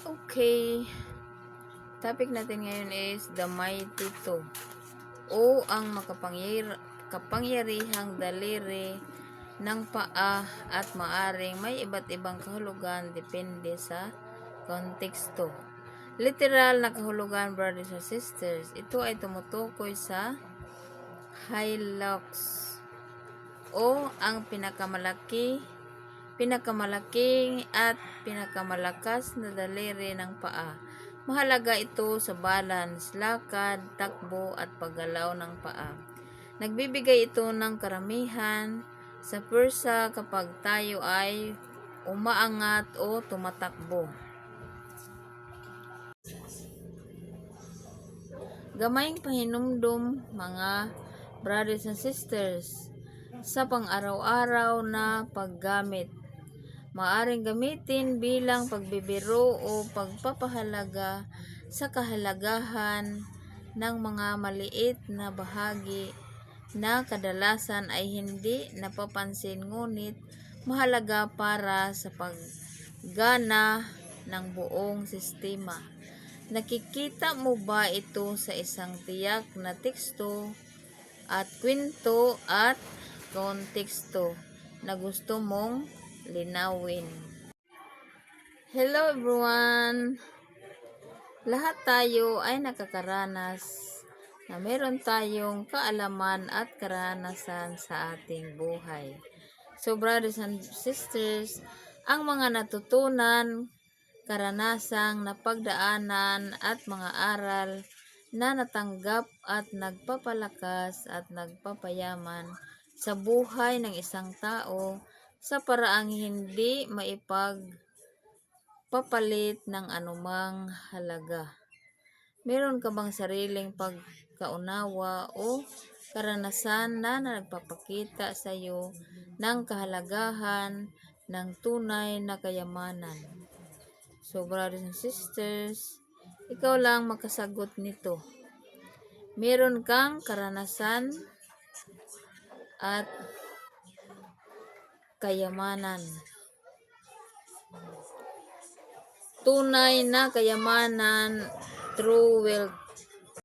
Okay, topic natin ngayon is the mighty two o ang kapangyarihang daliri ng paa at maaring may iba't ibang kahulugan depende sa konteksto. Literal na kahulugan, brothers and sisters, ito ay tumutukoy sa hylux o ang pinakamalaking at pinakamalakas na daliri ng paa. Mahalaga ito sa balance, lakad, takbo at paggalaw ng paa. Nagbibigay ito ng karamihan sa pwersa kapag tayo ay umaangat o tumatakbo. Gamayng pahinumdum, mga brothers and sisters, sa pang-araw-araw na paggamit. Maaring gamitin bilang pagbibiro o pagpapahalaga sa kahalagahan ng mga maliit na bahagi na kadalasan ay hindi napapansin ngunit mahalaga para sa paggana ng buong sistema. Nakikita mo ba ito sa isang tiyak na teksto at kwento at konteksto na gusto mong linawin? Hello everyone! Lahat tayo ay nakakaranas na meron tayong kaalaman at karanasan sa ating buhay. So brothers and sisters, ang mga natutunan, karanasang napagdaanan at mga aral na natanggap at nagpapalakas at nagpapayaman sa buhay ng isang tao sa paraang hindi maipagpapalit ng anumang halaga. Meron ka bang sariling pagkaunawa o karanasan na nagpapakita sa iyo ng kahalagahan ng tunay na kayamanan? So brothers and sisters, ikaw lang makasagot nito. Meron kang karanasan at kayamanan. Tunay na kayamanan, true wealth.